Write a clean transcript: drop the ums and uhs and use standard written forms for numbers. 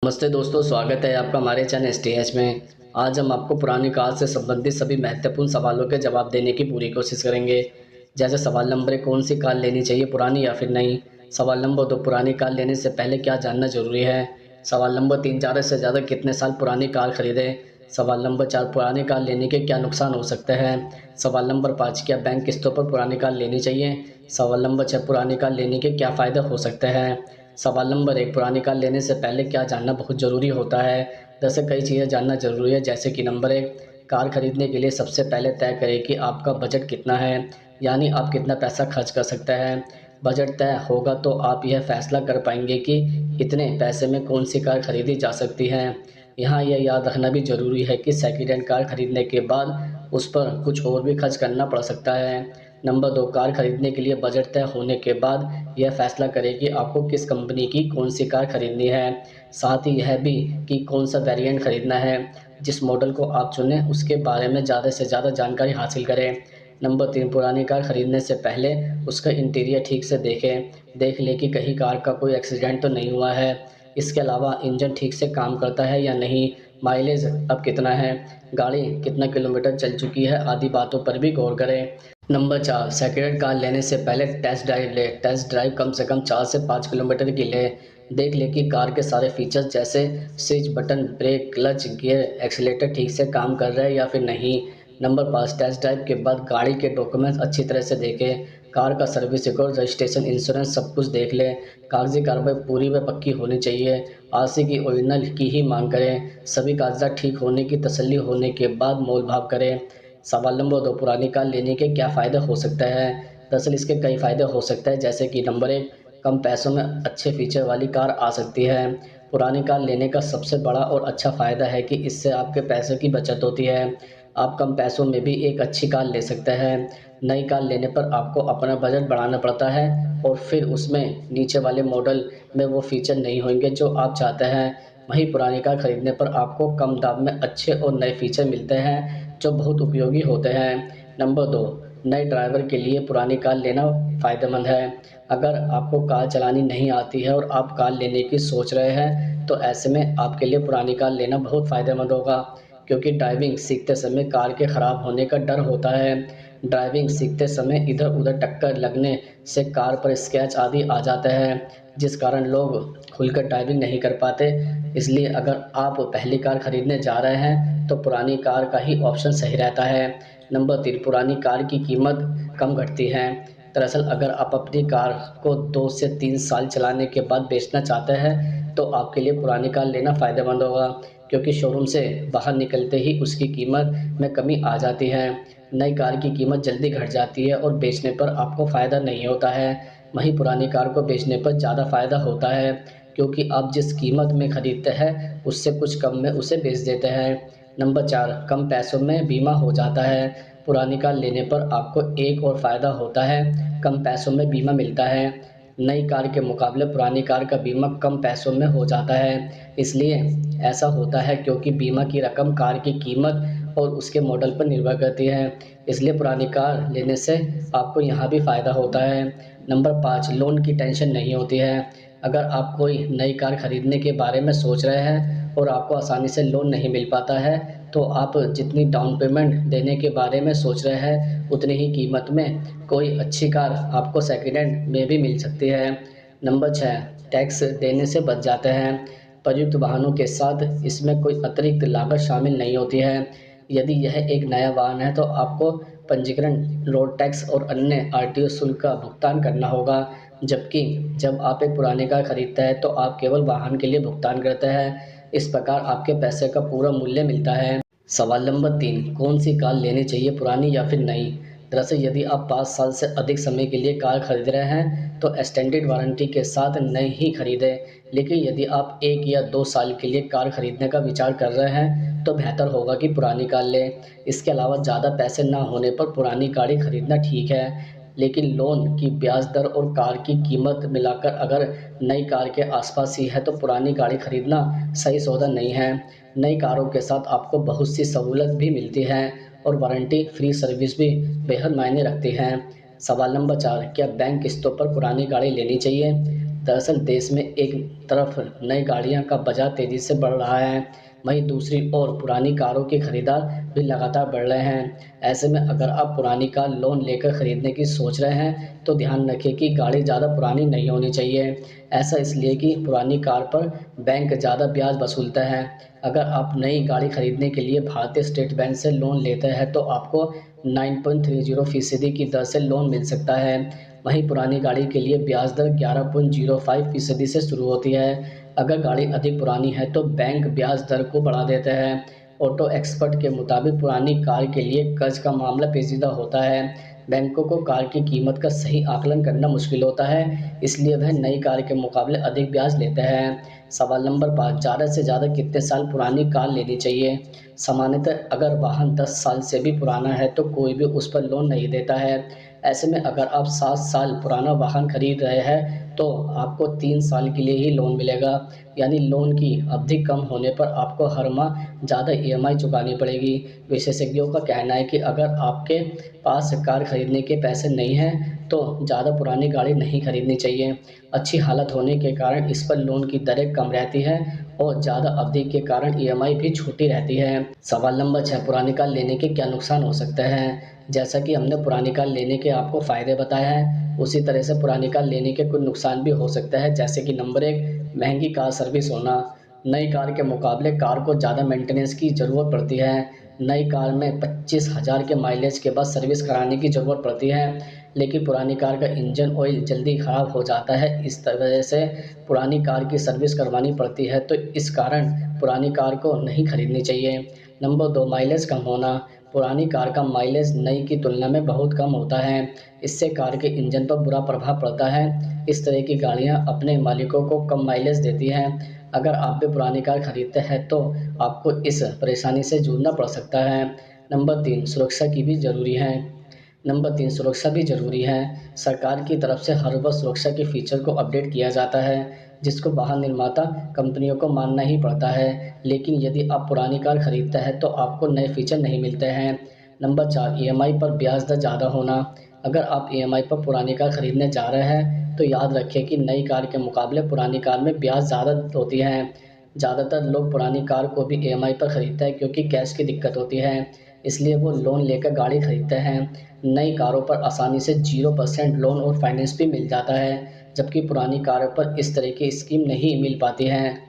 नमस्ते दोस्तों, स्वागत है आपका हमारे चैनल एसटीएच में। आज हम आपको पुरानी कार से संबंधित सभी महत्वपूर्ण सवालों के जवाब देने की पूरी कोशिश करेंगे। जैसे सवाल नंबर 1, कौन सी कार लेनी चाहिए, पुरानी या फिर नई। सवाल नंबर 2, पुरानी कार लेने से पहले क्या जानना जरूरी है। सवाल नंबर 3, ज़्यादा से ज़्यादा कितने साल पुरानी कार खरीदें। सवाल नंबर 4, पुरानी कार लेने के क्या नुकसान हो सकते हैं। सवाल नंबर 5, क्या बैंक किस्तों पर पुरानी कार लेनी चाहिए। सवाल नंबर 6, पुरानी कार लेने के क्या फ़ायदे हो सकते हैं। सवाल नंबर 1, पुरानी कार लेने से पहले क्या जानना बहुत ज़रूरी होता है। दरअसल कई चीज़ें जानना ज़रूरी है, जैसे कि नंबर 1, कार खरीदने के लिए सबसे पहले तय करें कि आपका बजट कितना है, यानी आप कितना पैसा खर्च कर सकते हैं। बजट तय होगा तो आप यह फैसला कर पाएंगे कि इतने पैसे में कौन सी कार खरीदी जा सकती है। यहाँ यह याद रखना भी ज़रूरी है कि सेकेंड हैंड कार खरीदने के बाद उस पर कुछ और भी खर्च करना पड़ सकता है। नंबर 2, कार खरीदने के लिए बजट तय होने के बाद यह फैसला करें कि आपको किस कंपनी की कौन सी कार खरीदनी है। साथ ही यह भी कि कौन सा वेरिएंट खरीदना है। जिस मॉडल को आप चुनें उसके बारे में ज़्यादा से ज़्यादा जानकारी हासिल करें। नंबर 3, पुरानी कार खरीदने से पहले उसका इंटीरियर ठीक से देखें। देख लें कि कहीं कार का कोई एक्सीडेंट तो नहीं हुआ है। इसके अलावा इंजन ठीक से काम करता है या नहीं, माइलेज अब कितना है, गाड़ी कितना किलोमीटर चल चुकी है, आदि बातों पर भी गौर करें। नंबर 4, सेकेंड हैंड कार लेने से पहले टेस्ट ड्राइव लें। टेस्ट ड्राइव कम से कम 4 से 5 किलोमीटर की लें। देख लें कि कार के सारे फीचर्स जैसे switch button, brake, clutch, gear, accelerator ठीक से काम कर रहे हैं या फिर नहीं। नंबर 5, टेस्ट ड्राइव के बाद गाड़ी के डॉक्यूमेंट्स अच्छी तरह से देखें। कार का सर्विस रिकॉर्ड, रजिस्ट्रेशन, इंश्योरेंस सब कुछ देख लें। कागजी कार्रवाई पूरी व पक्की होनी चाहिए। आरसी की ओरिजिनल की ही मांग करें। सभी कागजात ठीक होने की तसल्ली होने के बाद मोल भाव करें। सवाल नंबर 2, पुरानी कार लेने के क्या फ़ायदे हो सकते हैं। दरअसल इसके कई फ़ायदे हो सकते हैं, जैसे कि नंबर 1, कम पैसों में अच्छे फीचर वाली कार आ सकती है। पुरानी कार लेने का सबसे बड़ा और अच्छा फ़ायदा है कि इससे आपके पैसे की बचत होती है। आप कम पैसों में भी एक अच्छी कार ले सकते हैं। नई कार लेने पर आपको अपना बजट बढ़ाना पड़ता है और फिर उसमें नीचे वाले मॉडल में वो फीचर नहीं होंगे जो आप चाहते हैं। वहीं पुरानी कार खरीदने पर आपको कम दाम में अच्छे और नए फीचर मिलते हैं जो बहुत उपयोगी होते हैं। नंबर 2, नए ड्राइवर के लिए पुरानी कार लेना फ़ायदेमंद है। अगर आपको कार चलानी नहीं आती है और आप कार लेने की सोच रहे हैं, तो ऐसे में आपके लिए पुरानी कार लेना बहुत फ़ायदेमंद होगा, क्योंकि ड्राइविंग सीखते समय कार के ख़राब होने का डर होता है। ड्राइविंग सीखते समय इधर-उधर टक्कर लगने से कार पर स्क्रैच आदि आ जाते हैं, जिस कारण लोग खुलकर ड्राइविंग नहीं कर पाते। इसलिए अगर आप पहली कार खरीदने जा रहे हैं, तो पुरानी कार का ही ऑप्शन सही रहता है। नंबर 3, पुरानी कार की कीमत कम घटती है। दरअसल अगर आप अपनी कार को 2 से 3 साल चलाने के बाद बेचना चाहते हैं, तो आपके लिए पुरानी कार लेना फ़ायदेमंद होगा, क्योंकि शोरूम से बाहर निकलते ही उसकी कीमत में कमी आ जाती है। नई कार की कीमत जल्दी घट जाती है और बेचने पर आपको फ़ायदा नहीं होता है। वहीं पुरानी कार को बेचने पर ज़्यादा फ़ायदा होता है, क्योंकि आप जिस कीमत में खरीदते हैं उससे कुछ कम में उसे बेच देते हैं। नंबर 4, कम पैसों में बीमा हो जाता है। पुरानी कार लेने पर आपको एक और फ़ायदा होता है, कम पैसों में बीमा मिलता है। नई कार के मुकाबले पुरानी कार का बीमा कम पैसों में हो जाता है। इसलिए ऐसा होता है क्योंकि बीमा की रकम कार की कीमत और उसके मॉडल पर निर्भर करती है। इसलिए पुरानी कार लेने से आपको यहाँ भी फ़ायदा होता है। नंबर 5, लोन की टेंशन नहीं होती है। अगर आप कोई नई कार खरीदने के बारे में सोच रहे हैं और आपको आसानी से लोन नहीं मिल पाता है, तो आप जितनी डाउन पेमेंट देने के बारे में सोच रहे हैं, उतनी ही कीमत में कोई अच्छी कार आपको सेकंड हैंड में भी मिल सकती है। नंबर 6, टैक्स देने से बच जाते हैं। प्रयुक्त वाहनों के साथ इसमें कोई अतिरिक्त लागत शामिल नहीं होती है। यदि यह एक नया वाहन है तो आपको पंजीकरण, रोड टैक्स और अन्य आरटीओ शुल्क का भुगतान करना होगा, जबकि जब आप एक पुरानी कार खरीदते हैं तो आप केवल वाहन के लिए भुगतान करते हैं। इस प्रकार आपके पैसे का पूरा मूल्य मिलता है। सवाल नंबर 3, कौन सी कार लेनी चाहिए, पुरानी या फिर नई। दरअसल यदि आप 5 साल से अधिक समय के लिए कार खरीद रहे हैं, तो एक्सटेंडेड वारंटी के साथ नई ही खरीदें। लेकिन यदि आप 1 या 2 साल के लिए कार खरीदने का विचार कर रहे हैं, तो बेहतर होगा कि पुरानी कार लें। इसके अलावा ज़्यादा पैसे ना होने पर पुरानी गाड़ी खरीदना ठीक है, लेकिन लोन की ब्याज दर और कार की कीमत मिलाकर अगर नई कार के आसपास ही है, तो पुरानी गाड़ी खरीदना सही सौदा नहीं है। नई कारों के साथ आपको बहुत सी सहूलत भी मिलती है और वारंटी फ्री सर्विस भी बेहद मायने रखती हैं। सवाल नंबर 4, क्या बैंक किस्तों पर पुरानी गाड़ी लेनी चाहिए। दरअसल देश में एक तरफ नई गाड़ियां का बाजार तेज़ी से बढ़ रहा है, वहीं दूसरी ओर पुरानी कारों के खरीदार भी लगातार बढ़ रहे हैं। ऐसे में अगर आप पुरानी कार लोन लेकर खरीदने की सोच रहे हैं, तो ध्यान रखें कि गाड़ी ज़्यादा पुरानी नहीं होनी चाहिए। ऐसा इसलिए कि पुरानी कार पर बैंक ज़्यादा ब्याज वसूलता है। अगर आप नई गाड़ी खरीदने के लिए भारतीय स्टेट बैंक से लोन लेते हैं, तो आपको 9.30% की दर से लोन मिल सकता है। वहीं पुरानी गाड़ी के लिए ब्याज दर 11.05% से शुरू होती है। अगर गाड़ी अधिक पुरानी है तो बैंक ब्याज दर को बढ़ा देते हैं। ऑटो एक्सपर्ट के मुताबिक पुरानी कार के लिए कर्ज का मामला पेचीदा होता है। बैंकों को कार की कीमत का सही आकलन करना मुश्किल होता है, इसलिए वह नई कार के मुकाबले अधिक ब्याज लेते हैं। सवाल नंबर 5, ज़्यादा से ज़्यादा कितने साल पुरानी कार लेनी चाहिए? सामान्यतः अगर वाहन 10 साल से भी पुराना है तो कोई भी उस पर लोन नहीं देता है। ऐसे में अगर आप 7 साल पुराना वाहन खरीद रहे हैं, तो आपको 3 साल के लिए ही लोन मिलेगा। यानी लोन की अवधि कम होने पर आपको हर माह ज़्यादा ईएमआई चुकानी पड़ेगी। विशेषज्ञों का कहना है कि अगर आपके पास कार खरीदने के पैसे नहीं हैं, तो ज़्यादा पुरानी गाड़ी नहीं खरीदनी चाहिए। अच्छी हालत होने के कारण इस पर लोन की दरें कम रहती हैं और ज़्यादा अवधि के कारण ईएमआई भी छोटी रहती है। सवाल नंबर 6, पुरानी कार लेने के क्या नुकसान हो सकते हैं? जैसा कि हमने पुरानी कार लेने के आपको फ़ायदे बताए हैं, उसी तरह से पुरानी कार लेने के कुछ नुकसान भी हो सकते हैं, जैसे कि नंबर 1, महंगी कार सर्विस होना। नई कार के मुकाबले कार को ज़्यादा मेंटेनेंस की ज़रूरत पड़ती है। नई कार में 25,000 के माइलेज के बाद सर्विस कराने की ज़रूरत पड़ती है, लेकिन पुरानी कार का इंजन ऑयल जल्दी ख़राब हो जाता है। इस वजह से पुरानी कार की सर्विस करवानी पड़ती है, तो इस कारण पुरानी कार को नहीं खरीदनी चाहिए। नंबर 2, माइलेज कम होना। पुरानी कार का माइलेज नई की तुलना में बहुत कम होता है। इससे कार के इंजन पर बुरा प्रभाव पड़ता है। इस तरह की गाड़ियाँ अपने मालिकों को कम माइलेज देती हैं। अगर आप भी पुरानी कार खरीदते हैं, तो आपको इस परेशानी से जूझना पड़ सकता है। नंबर 3, सुरक्षा की भी ज़रूरी है। नंबर 3, सुरक्षा भी ज़रूरी है। सरकार की तरफ से हर वर्ष सुरक्षा के फीचर को अपडेट किया जाता है, जिसको वाहन निर्माता कंपनियों को मानना ही पड़ता है। लेकिन यदि आप पुरानी कार खरीदते हैं, तो आपको नए फीचर नहीं मिलते हैं। नंबर 4, ईएमआई पर ब्याज दर ज़्यादा होना। अगर आप ईएमआई पर पुरानी कार खरीदने जा रहे हैं, तो याद रखें कि नई कार के मुकाबले पुरानी कार में ब्याज ज़्यादा होती है। ज़्यादातर लोग पुरानी कार को भी ईएमआई पर खरीदते हैं, क्योंकि कैश की दिक्कत होती है, इसलिए वो लोन लेकर गाड़ी खरीदते हैं। नई कारों पर आसानी से 0% लोन और फाइनेंस भी मिल जाता है, जबकि पुरानी कारों पर इस तरह की स्कीम नहीं मिल पाती हैं।